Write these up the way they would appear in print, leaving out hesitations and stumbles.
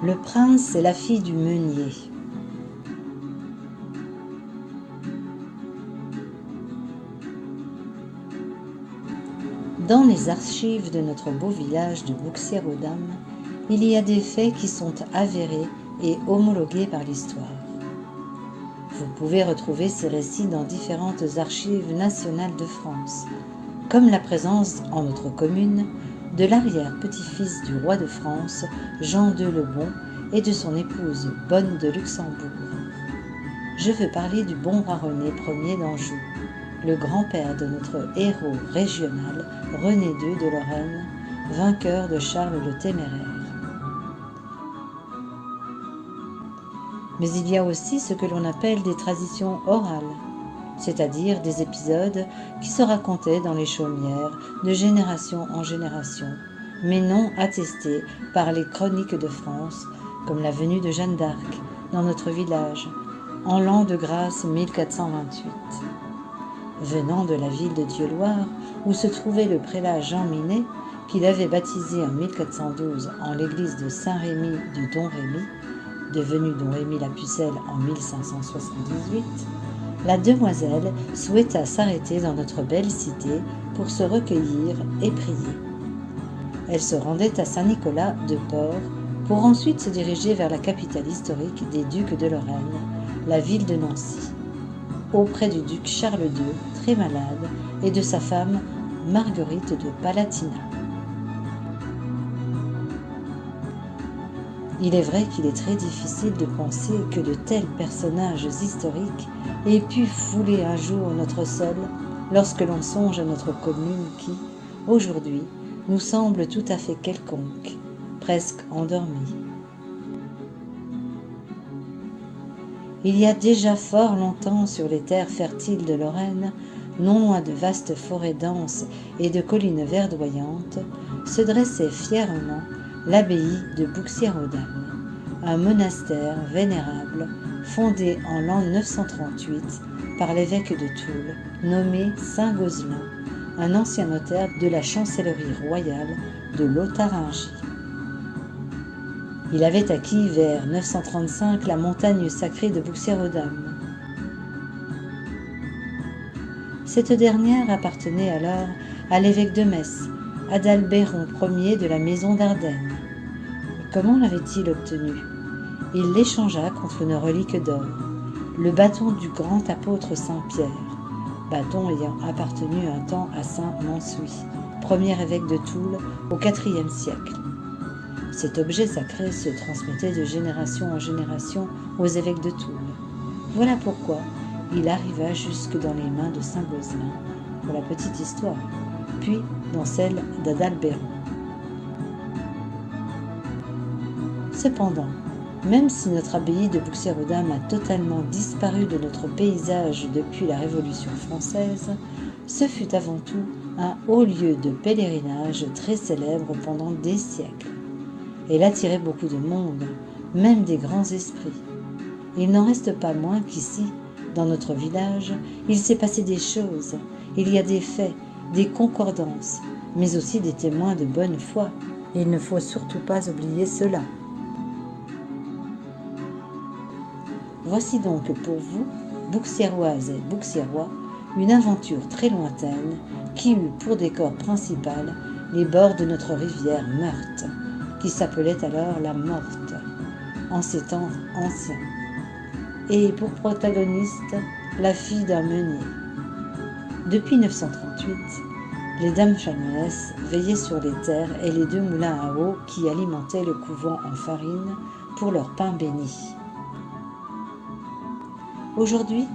Le prince et la fille du meunier. Dans les archives de notre beau village de Bouxières-aux-Dames, il y a des faits qui sont avérés et homologués par l'histoire. Vous pouvez retrouver ces récits dans différentes archives nationales de France, comme la présence en notre commune de l'arrière-petit-fils du roi de France, Jean II le Bon, et de son épouse Bonne de Luxembourg. Je veux parler du bon roi René Ier d'Anjou, le grand-père de notre héros régional René II de Lorraine, vainqueur de Charles le Téméraire. Mais il y a aussi ce que l'on appelle des traditions orales, c'est-à-dire des épisodes qui se racontaient dans les chaumières de génération en génération, mais non attestés par les chroniques de France, comme la venue de Jeanne d'Arc dans notre village, en l'an de grâce 1428. Venant de la ville de Dieuloir, où se trouvait le prélat Jean Minet, qu'il avait baptisé en 1412 en l'église de Saint-Rémy de Domrémy, devenu Domrémy la Pucelle en 1578, la demoiselle souhaita s'arrêter dans notre belle cité pour se recueillir et prier. Elle se rendait à Saint-Nicolas de Port pour ensuite se diriger vers la capitale historique des ducs de Lorraine, la ville de Nancy, auprès du duc Charles II, très malade, et de sa femme Marguerite de Palatinat. Il est vrai qu'il est très difficile de penser que de tels personnages historiques aient pu fouler un jour notre sol lorsque l'on songe à notre commune qui, aujourd'hui, nous semble tout à fait quelconque, presque endormie. Il y a déjà fort longtemps sur les terres fertiles de Lorraine, non loin de vastes forêts denses et de collines verdoyantes, se dressait fièrement l'abbaye de Bouxières-aux-Dames, un monastère vénérable fondé en l'an 938 par l'évêque de Toul, nommé Saint Gozlin, un ancien notaire de la chancellerie royale de Lotharingie. Il avait acquis vers 935 la montagne sacrée de Bouxières-aux-Dames. Cette dernière appartenait alors à l'évêque de Metz, Adalbéron Ier de la maison d'Ardenne. Comment l'avait-il obtenu ? Il l'échangea contre une relique d'or, le bâton du grand apôtre Saint-Pierre, bâton ayant appartenu un temps à Saint Mansoui, premier évêque de Toul au IVe siècle. Cet objet sacré se transmettait de génération en génération aux évêques de Toul. Voilà pourquoi il arriva jusque dans les mains de Saint Gozlin, pour la petite histoire, puis dans celle d'Adalbéron. Cependant, même si notre abbaye de Bouxières-aux-Dames a totalement disparu de notre paysage depuis la Révolution française, ce fut avant tout un haut lieu de pèlerinage très célèbre pendant des siècles. Elle attirait beaucoup de monde, même des grands esprits. Il n'en reste pas moins qu'ici, dans notre village, il s'est passé des choses, il y a des faits, des concordances, mais aussi des témoins de bonne foi. Il ne faut surtout pas oublier cela. Voici donc pour vous, Bouxiéroises et Bouxiérois, une aventure très lointaine qui eut pour décor principal les bords de notre rivière Meurthe, qui s'appelait alors la Morte, en ces temps anciens, et pour protagoniste la fille d'un meunier. Depuis 938, les dames chanoinesses veillaient sur les terres et les 2 moulins à eau qui alimentaient le couvent en farine pour leur pain béni. Aujourd'hui,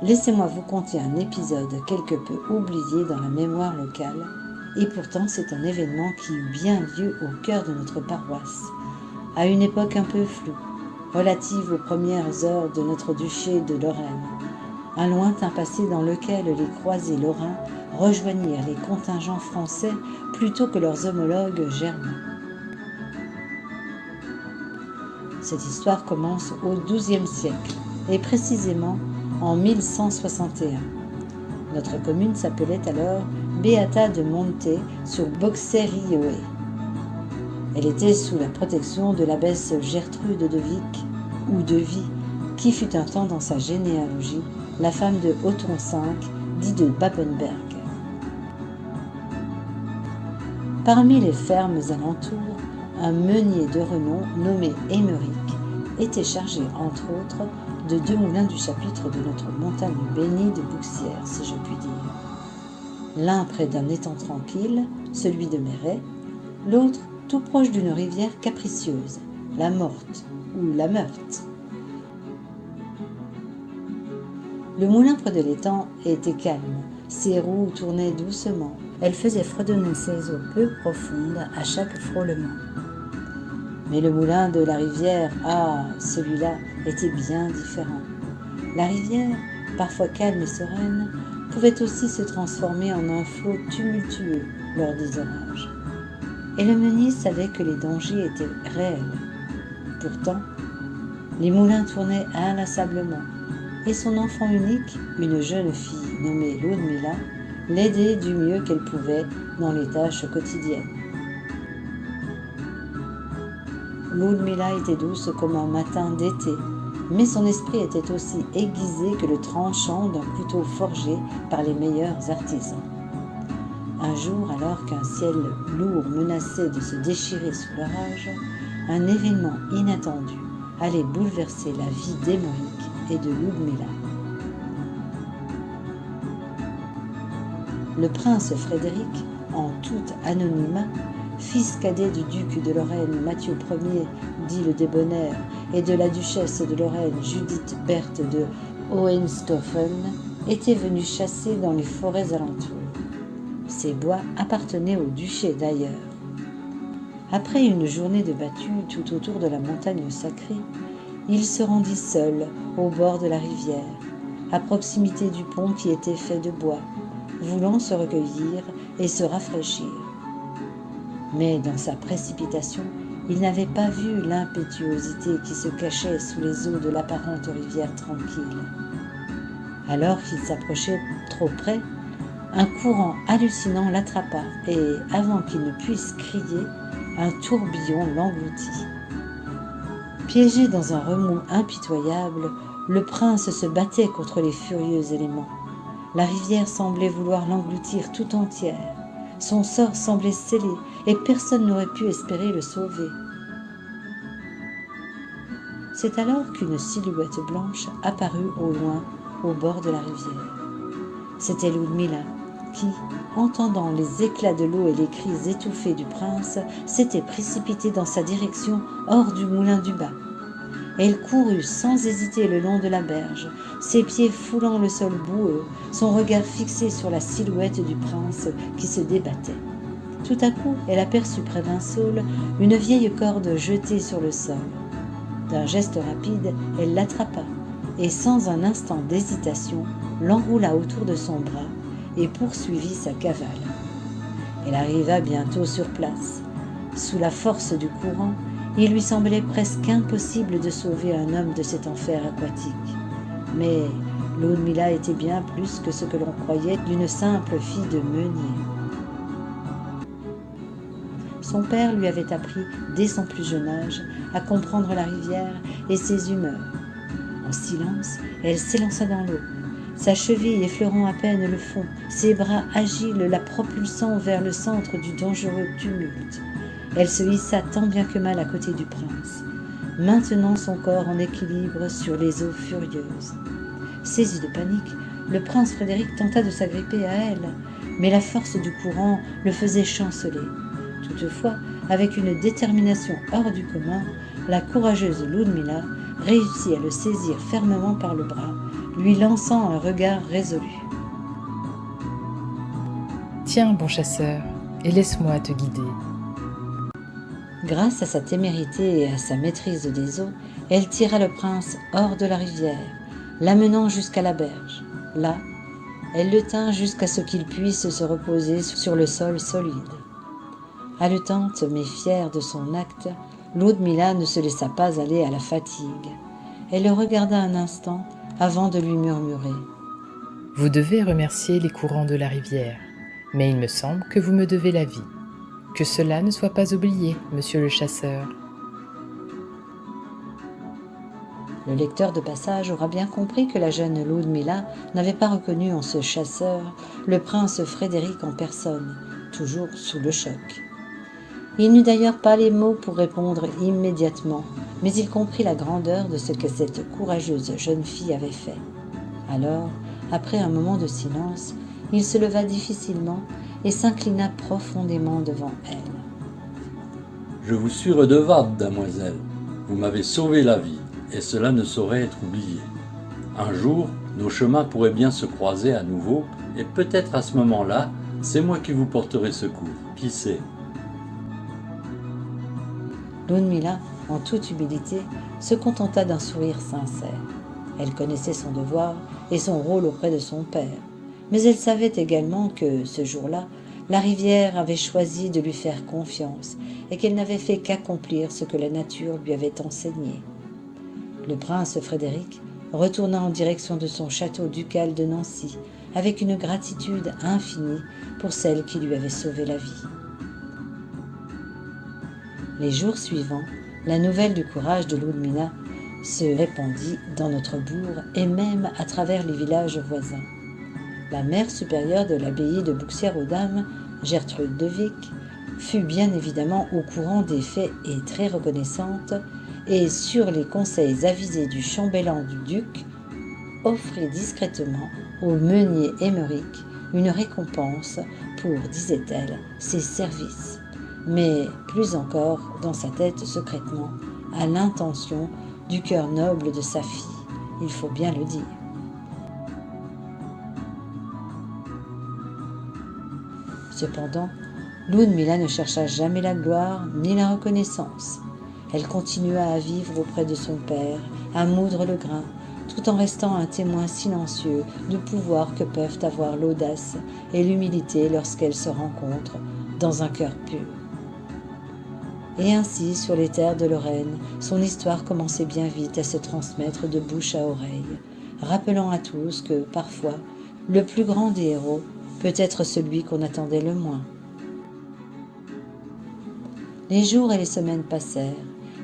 laissez-moi vous conter un épisode quelque peu oublié dans la mémoire locale, et pourtant c'est un événement qui eut bien lieu au cœur de notre paroisse, à une époque un peu floue, relative aux premières heures de notre duché de Lorraine, un lointain passé dans lequel les croisés lorrains rejoignirent les contingents français plutôt que leurs homologues germains. Cette histoire commence au XIIe siècle, et précisément en 1161. Notre commune s'appelait alors Beata de Monte sur Boxerioe. Elle était sous la protection de l'abbesse Gertrude de Vic, ou de Vie, qui fut un temps dans sa généalogie la femme de Othon V, dit de Babenberg. Parmi les fermes alentours, un meunier de renom nommé Émeric était chargé, entre autres, de 2 moulins du chapitre de notre montagne bénie de Bouxières, si je puis dire. L'un près d'un étang tranquille, celui de Méret, l'autre tout proche d'une rivière capricieuse, la Morte ou la Meurthe. Le moulin près de l'étang était calme, ses roues tournaient doucement, elles faisaient fredonner ses eaux peu profondes à chaque frôlement. Mais le moulin de la rivière, celui-là était bien différent. La rivière, parfois calme et sereine, pouvait aussi se transformer en un flot tumultueux lors des orages. Et le meunier savait que les dangers étaient réels. Pourtant, les moulins tournaient inlassablement, et son enfant unique, une jeune fille nommée Ludmilla, l'aidait du mieux qu'elle pouvait dans les tâches quotidiennes. Ludmilla était douce comme un matin d'été, mais son esprit était aussi aiguisé que le tranchant d'un couteau forgé par les meilleurs artisans. Un jour, alors qu'un ciel lourd menaçait de se déchirer sous l'orage, un événement inattendu allait bouleverser la vie d'Émeric et de Ludmilla. Le prince Frédéric, en tout anonymat, fils cadet du duc de Lorraine Mathieu Ier, dit le Débonnaire, et de la duchesse de Lorraine Judith Berthe de Hohenstaufen, était venu chasser dans les forêts alentours. Ces bois appartenaient au duché d'ailleurs. Après une journée de battue tout autour de la montagne sacrée, il se rendit seul au bord de la rivière, à proximité du pont qui était fait de bois, voulant se recueillir et se rafraîchir. Mais dans sa précipitation, il n'avait pas vu l'impétuosité qui se cachait sous les eaux de l'apparente rivière tranquille. Alors qu'il s'approchait trop près, un courant hallucinant l'attrapa et, avant qu'il ne puisse crier, un tourbillon l'engloutit. Piégé dans un remous impitoyable, le prince se battait contre les furieux éléments. La rivière semblait vouloir l'engloutir tout entière. Son sort semblait scellé et personne n'aurait pu espérer le sauver. C'est alors qu'une silhouette blanche apparut au loin, au bord de la rivière. C'était Ludmilla qui, entendant les éclats de l'eau et les cris étouffés du prince, s'était précipitée dans sa direction hors du moulin du bas. Elle courut sans hésiter le long de la berge, ses pieds foulant le sol boueux, son regard fixé sur la silhouette du prince qui se débattait. Tout à coup, elle aperçut près d'un saule une vieille corde jetée sur le sol. D'un geste rapide, elle l'attrapa et, sans un instant d'hésitation, l'enroula autour de son bras et poursuivit sa cavale. Elle arriva bientôt sur place. Sous la force du courant, il lui semblait presque impossible de sauver un homme de cet enfer aquatique. Mais Ludmilla était bien plus que ce que l'on croyait d'une simple fille de meunier. Son père lui avait appris, dès son plus jeune âge, à comprendre la rivière et ses humeurs. En silence, elle s'élança dans l'eau, sa cheville effleurant à peine le fond, ses bras agiles la propulsant vers le centre du dangereux tumulte. Elle se hissa tant bien que mal à côté du prince, maintenant son corps en équilibre sur les eaux furieuses. Saisi de panique, le prince Frédéric tenta de s'agripper à elle, mais la force du courant le faisait chanceler. Toutefois, avec une détermination hors du commun, la courageuse Ludmilla réussit à le saisir fermement par le bras, lui lançant un regard résolu. « Tiens, bon chasseur, et laisse-moi te guider. » Grâce à sa témérité et à sa maîtrise des eaux, elle tira le prince hors de la rivière, l'amenant jusqu'à la berge. Là, elle le tint jusqu'à ce qu'il puisse se reposer sur le sol solide. Haletante mais fière de son acte, Ludmilla ne se laissa pas aller à la fatigue. Elle le regarda un instant avant de lui murmurer : Vous devez remercier les courants de la rivière, mais il me semble que vous me devez la vie. Que cela ne soit pas oublié, monsieur le chasseur. Le lecteur de passage aura bien compris que la jeune Ludmilla n'avait pas reconnu en ce chasseur le prince Frédéric en personne, toujours sous le choc. Il n'eut d'ailleurs pas les mots pour répondre immédiatement, mais il comprit la grandeur de ce que cette courageuse jeune fille avait fait. Alors, après un moment de silence, il se leva difficilement et s'inclina profondément devant elle. « Je vous suis redevable, damoiselle. Vous m'avez sauvé la vie, et cela ne saurait être oublié. Un jour, nos chemins pourraient bien se croiser à nouveau, et peut-être à ce moment-là, c'est moi qui vous porterai secours. Qui sait ?» Ludmilla, en toute humilité, se contenta d'un sourire sincère. Elle connaissait son devoir et son rôle auprès de son père, mais elle savait également que, ce jour-là, la rivière avait choisi de lui faire confiance et qu'elle n'avait fait qu'accomplir ce que la nature lui avait enseigné. Le prince Frédéric retourna en direction de son château ducal de Nancy avec une gratitude infinie pour celle qui lui avait sauvé la vie. Les jours suivants, la nouvelle du courage de Ludmilla se répandit dans notre bourg et même à travers les villages voisins. La mère supérieure de l'abbaye de Bouxières-aux-Dames, Gertrude de Vic, fut bien évidemment au courant des faits et très reconnaissante, et sur les conseils avisés du chambellan du duc, offrit discrètement au meunier Émeric une récompense pour, disait-elle, ses services, mais plus encore dans sa tête secrètement, à l'intention du cœur noble de sa fille, il faut bien le dire. Cependant, Ludmilla ne chercha jamais la gloire ni la reconnaissance. Elle continua à vivre auprès de son père, à moudre le grain, tout en restant un témoin silencieux du pouvoir que peuvent avoir l'audace et l'humilité lorsqu'elles se rencontrent dans un cœur pur. Et ainsi, sur les terres de Lorraine, son histoire commençait bien vite à se transmettre de bouche à oreille, rappelant à tous que, parfois, le plus grand des héros peut être celui qu'on attendait le moins. Les jours et les semaines passèrent,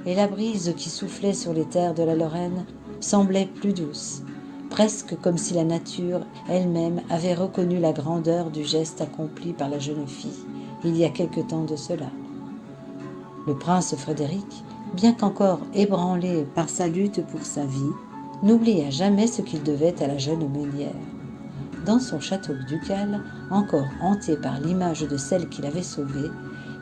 et la brise qui soufflait sur les terres de la Lorraine semblait plus douce, presque comme si la nature elle-même avait reconnu la grandeur du geste accompli par la jeune fille, il y a quelque temps de cela. Le prince Frédéric, bien qu'encore ébranlé par sa lutte pour sa vie, n'oublia jamais ce qu'il devait à la jeune meunière. Dans son château ducal, encore hanté par l'image de celle qu'il avait sauvée,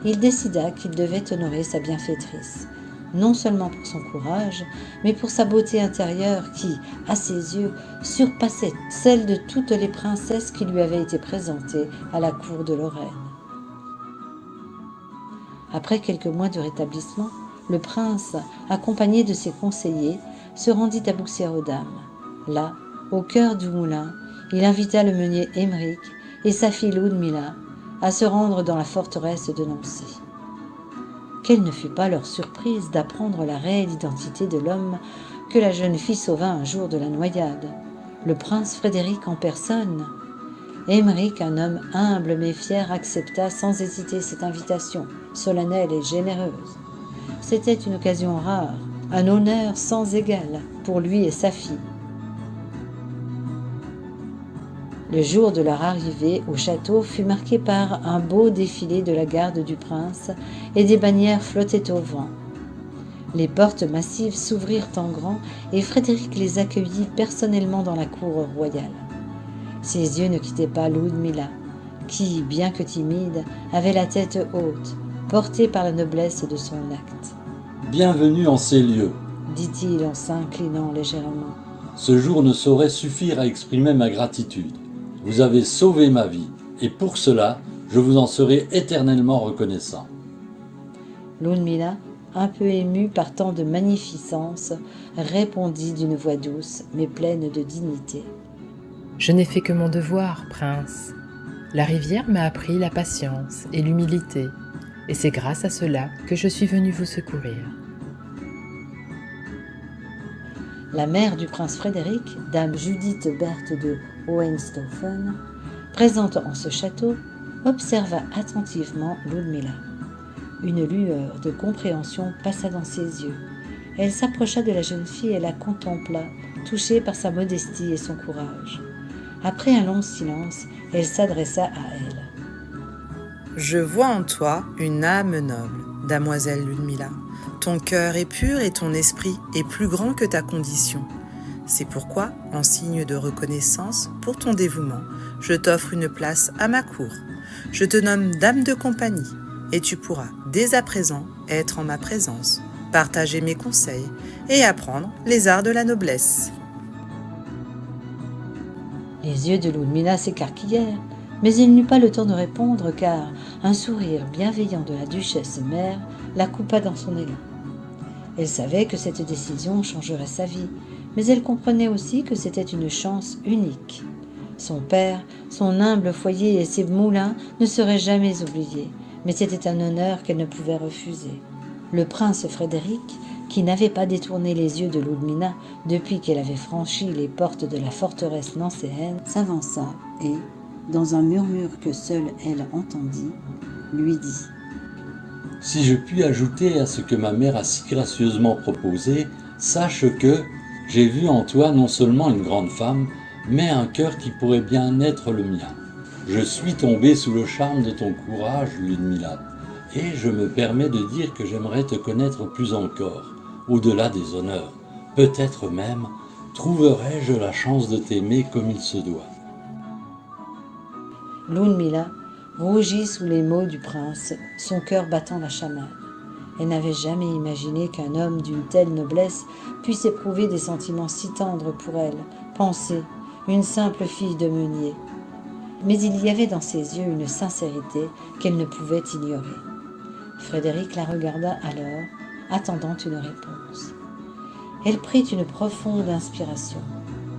il décida qu'il devait honorer sa bienfaitrice, non seulement pour son courage, mais pour sa beauté intérieure qui, à ses yeux, surpassait celle de toutes les princesses qui lui avaient été présentées à la cour de Lorraine. Après quelques mois de rétablissement, le prince, accompagné de ses conseillers, se rendit à Bouxières-aux-Dames. Là, au cœur du moulin, il invita le meunier Émeric et sa fille Ludmilla à se rendre dans la forteresse de Nancy. Quelle ne fut pas leur surprise d'apprendre la réelle identité de l'homme que la jeune fille sauva un jour de la noyade, le prince Frédéric en personne. Émeric, un homme humble mais fier, accepta sans hésiter cette invitation, solennelle et généreuse. C'était une occasion rare, un honneur sans égal pour lui et sa fille. Le jour de leur arrivée au château fut marqué par un beau défilé de la garde du prince et des bannières flottaient au vent. Les portes massives s'ouvrirent en grand et Frédéric les accueillit personnellement dans la cour royale. Ses yeux ne quittaient pas Ludmilla, qui, bien que timide, avait la tête haute, portée par la noblesse de son acte. « Bienvenue en ces lieux, » dit-il en s'inclinant légèrement. « Ce jour ne saurait suffire à exprimer ma gratitude. Vous avez sauvé ma vie, et pour cela, je vous en serai éternellement reconnaissant. » Ludmilla, un peu émue par tant de magnificence, répondit d'une voix douce, mais pleine de dignité. « Je n'ai fait que mon devoir, prince. La rivière m'a appris la patience et l'humilité, et c'est grâce à cela que je suis venue vous secourir. » La mère du prince Frédéric, dame Judith Berthe de Hohenstaufen, présente en ce château, observa attentivement Ludmilla. Une lueur de compréhension passa dans ses yeux. Elle s'approcha de la jeune fille et la contempla, touchée par sa modestie et son courage. Après un long silence, elle s'adressa à elle. « Je vois en toi une âme noble, damoiselle Ludmila. Ton cœur est pur et ton esprit est plus grand que ta condition. C'est pourquoi, en signe de reconnaissance pour ton dévouement, je t'offre une place à ma cour. Je te nomme dame de compagnie, et tu pourras, dès à présent, être en ma présence, partager mes conseils et apprendre les arts de la noblesse. » Les yeux de Ludmila s'écarquillèrent, mais il n'eut pas le temps de répondre car un sourire bienveillant de la duchesse mère la coupa dans son élan. Elle savait que cette décision changerait sa vie, mais elle comprenait aussi que c'était une chance unique. Son père, son humble foyer et ses moulins ne seraient jamais oubliés, mais c'était un honneur qu'elle ne pouvait refuser. Le prince Frédéric, qui n'avait pas détourné les yeux de Ludmila depuis qu'elle avait franchi les portes de la forteresse nancéenne, s'avança et, dans un murmure que seule elle entendit, lui dit « Si je puis ajouter à ce que ma mère a si gracieusement proposé, sache que j'ai vu en toi non seulement une grande femme, mais un cœur qui pourrait bien être le mien. Je suis tombé sous le charme de ton courage, Ludmila, et je me permets de dire que j'aimerais te connaître plus encore, au-delà des honneurs. Peut-être même trouverai-je la chance de t'aimer comme il se doit. » Ludmila rougit sous les mots du prince, son cœur battant la chamade. Elle n'avait jamais imaginé qu'un homme d'une telle noblesse puisse éprouver des sentiments si tendres pour elle, penser, une simple fille de meunier. Mais il y avait dans ses yeux une sincérité qu'elle ne pouvait ignorer. Frédéric la regarda alors, attendant une réponse. Elle prit une profonde inspiration,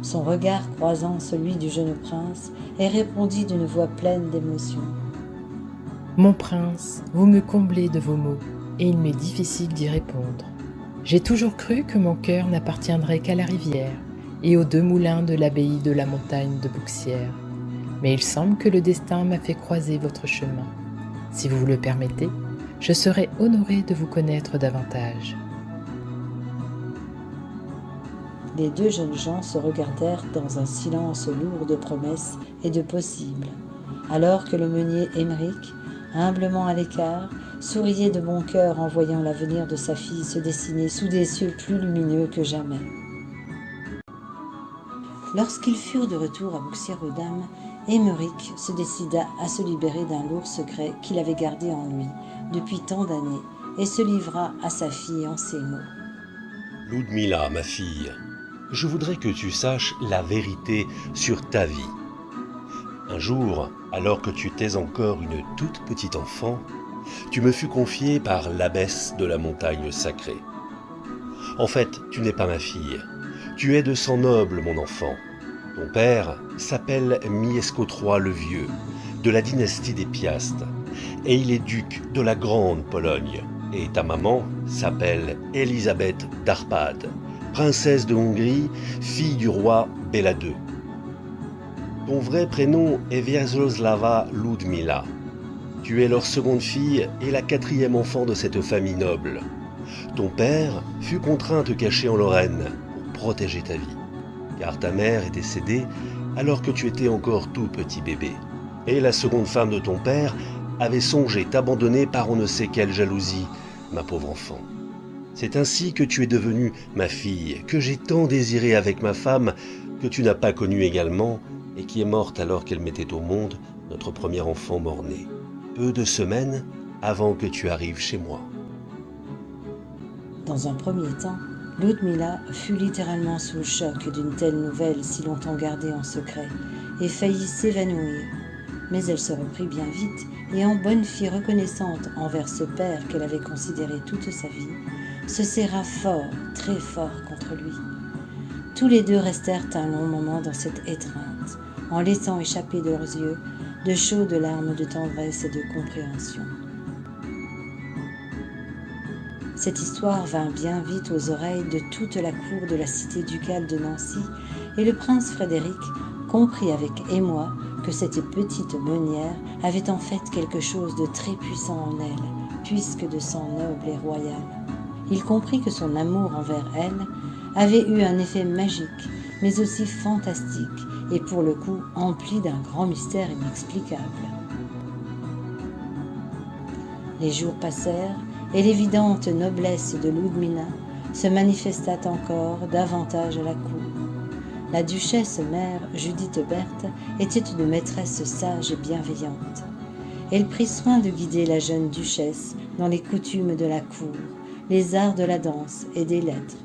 son regard croisant celui du jeune prince, et répondit d'une voix pleine d'émotion. « Mon prince, vous me comblez de vos mots, et il m'est difficile d'y répondre. J'ai toujours cru que mon cœur n'appartiendrait qu'à la rivière et aux 2 moulins de l'abbaye de la montagne de Bouxières. Mais il semble que le destin m'a fait croiser votre chemin. Si vous le permettez, je serai honoré de vous connaître davantage. » Les 2 jeunes gens se regardèrent dans un silence lourd de promesses et de possibles, alors que le meunier Émeric, humblement à l'écart, souriait de bon cœur en voyant l'avenir de sa fille se dessiner sous des cieux plus lumineux que jamais. Lorsqu'ils furent de retour à Bouxières-aux-Dames, Émeric se décida à se libérer d'un lourd secret qu'il avait gardé en lui depuis tant d'années et se livra à sa fille en ces mots. « Ludmila, ma fille, je voudrais que tu saches la vérité sur ta vie. Un jour, alors que tu étais encore une toute petite enfant, tu me fus confiée par l'abbesse de la montagne sacrée. En fait, tu n'es pas ma fille. Tu es de sang noble, mon enfant. Ton père s'appelle Mieszko III le Vieux, de la dynastie des Piast, et il est duc de la Grande Pologne. Et ta maman s'appelle Élisabeth d'Arpad, princesse de Hongrie, fille du roi Béla II. Ton vrai prénom est Wierzchoslava Ludmila. Tu es leur seconde fille et la 4e enfant de cette famille noble. Ton père fut contraint de te cacher en Lorraine pour protéger ta vie, car ta mère est décédée alors que tu étais encore tout petit bébé. Et la seconde femme de ton père avait songé t'abandonner par on ne sait quelle jalousie, ma pauvre enfant. C'est ainsi que tu es devenue ma fille, que j'ai tant désirée avec ma femme, que tu n'as pas connue également, et qui est morte alors qu'elle mettait au monde notre premier enfant mort-né, peu de semaines avant que tu arrives chez moi. » Dans un premier temps, Ludmila fut littéralement sous le choc d'une telle nouvelle si longtemps gardée en secret et faillit s'évanouir. Mais elle se reprit bien vite et en bonne fille reconnaissante envers ce père qu'elle avait considéré toute sa vie, se serra fort, très fort contre lui. Tous les 2 restèrent un long moment dans cette étreinte, en laissant échapper de leurs yeux de chaudes larmes de tendresse et de compréhension. Cette histoire vint bien vite aux oreilles de toute la cour de la cité ducale de Nancy, et le prince Frédéric comprit avec émoi que cette petite meunière avait en fait quelque chose de très puissant en elle, puisque de sang noble et royal. Il comprit que son amour envers elle avait eu un effet magique, mais aussi fantastique, et pour le coup empli d'un grand mystère inexplicable. Les jours passèrent, et l'évidente noblesse de Ludmila se manifesta encore davantage à la cour. La duchesse mère, Judith Berthe, était une maîtresse sage et bienveillante. Elle prit soin de guider la jeune duchesse dans les coutumes de la cour, les arts de la danse et des lettres.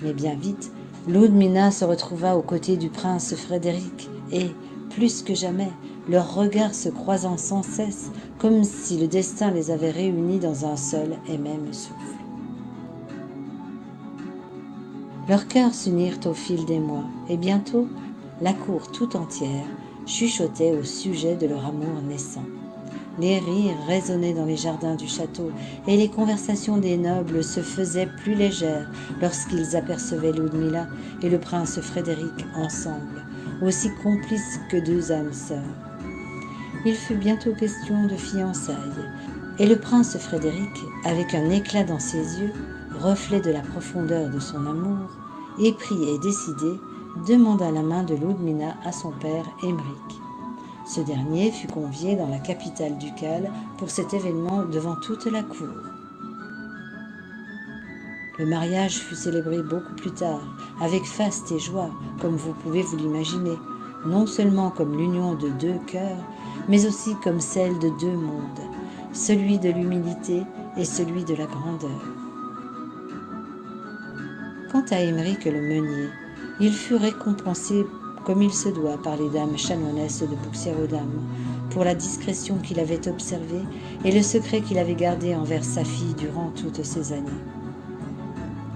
Mais bien vite, Ludmila se retrouva aux côtés du prince Frédéric et, plus que jamais, leurs regards se croisant sans cesse, comme si le destin les avait réunis dans un seul et même souffle. Leurs cœurs s'unirent au fil des mois, et bientôt, la cour tout entière chuchotait au sujet de leur amour naissant. Les rires résonnaient dans les jardins du château, et les conversations des nobles se faisaient plus légères lorsqu'ils apercevaient Ludmila et le prince Frédéric ensemble, aussi complices que deux âmes sœurs. Il fut bientôt question de fiançailles, et le prince Frédéric, avec un éclat dans ses yeux, reflet de la profondeur de son amour, épris et décidé, demanda la main de Ludmila à son père Aymeric. Ce dernier fut convié dans la capitale ducale pour cet événement devant toute la cour. Le mariage fut célébré beaucoup plus tard, avec faste et joie, comme vous pouvez vous l'imaginer, non seulement comme l'union de deux cœurs, mais aussi comme celle de deux mondes, celui de l'humilité et celui de la grandeur. Quant à Aymeric le meunier, il fut récompensé comme il se doit par les dames chanoinesses de Bouxières-aux-Dames, pour la discrétion qu'il avait observée et le secret qu'il avait gardé envers sa fille durant toutes ces années.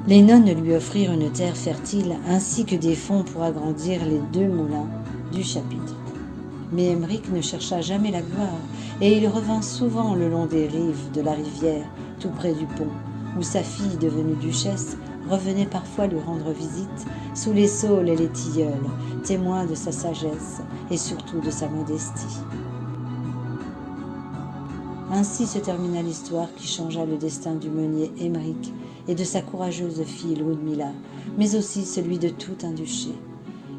Les nonnes lui offrirent une terre fertile ainsi que des fonds pour agrandir les 2 moulins du chapitre. Mais Aymeric ne chercha jamais la gloire, et il revint souvent le long des rives de la rivière, tout près du pont, où sa fille, devenue duchesse, revenait parfois lui rendre visite sous les saules et les tilleuls, témoins de sa sagesse et surtout de sa modestie. Ainsi se termina l'histoire qui changea le destin du meunier Aymeric et de sa courageuse fille Ludmila, mais aussi celui de tout un duché.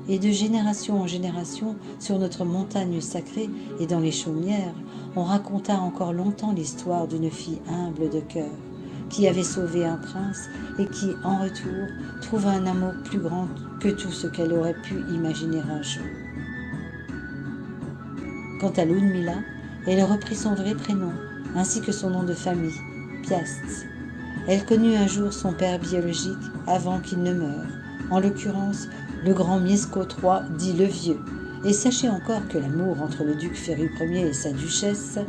Et de génération en génération, sur notre montagne sacrée et dans les chaumières, on raconta encore longtemps l'histoire d'une fille humble de cœur, qui avait sauvé un prince et qui, en retour, trouva un amour plus grand que tout ce qu'elle aurait pu imaginer un jour. Quant à Ludmila, elle reprit son vrai prénom, ainsi que son nom de famille, Piast. Elle connut un jour son père biologique avant qu'il ne meure, en l'occurrence le grand Mieszko III dit le Vieux, et sachez encore que l'amour entre le duc Ferru Ier et sa duchesse,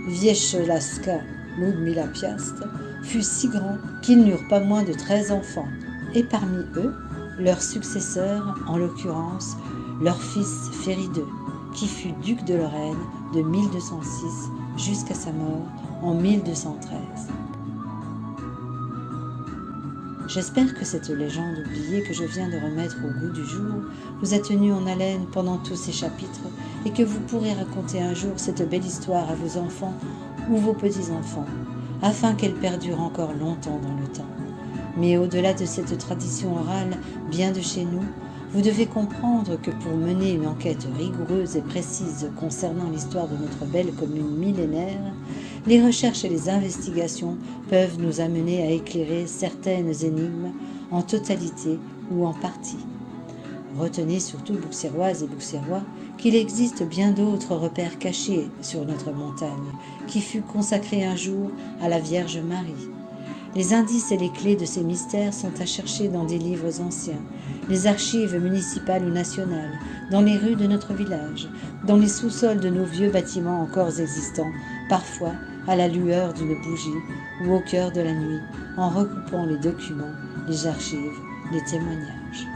Wiesłaska Ludmila Piast, fut si grand qu'ils n'eurent pas moins de 13 enfants, et parmi eux, leur successeur, en l'occurrence, leur fils Ferry II, qui fut duc de Lorraine de 1206 jusqu'à sa mort en 1213. J'espère que cette légende oubliée que je viens de remettre au goût du jour vous a tenu en haleine pendant tous ces chapitres et que vous pourrez raconter un jour cette belle histoire à vos enfants ou vos petits-enfants, afin qu'elle perdure encore longtemps dans le temps. Mais au-delà de cette tradition orale bien de chez nous, vous devez comprendre que pour mener une enquête rigoureuse et précise concernant l'histoire de notre belle commune millénaire, les recherches et les investigations peuvent nous amener à éclairer certaines énigmes en totalité ou en partie. Retenez surtout, Bouxiéroises et Bouxiérois, qu'il existe bien d'autres repères cachés sur notre montagne, qui fut consacrée un jour à la Vierge Marie. Les indices et les clés de ces mystères sont à chercher dans des livres anciens, les archives municipales ou nationales, dans les rues de notre village, dans les sous-sols de nos vieux bâtiments encore existants, parfois à la lueur d'une bougie ou au cœur de la nuit, en recoupant les documents, les archives, les témoignages.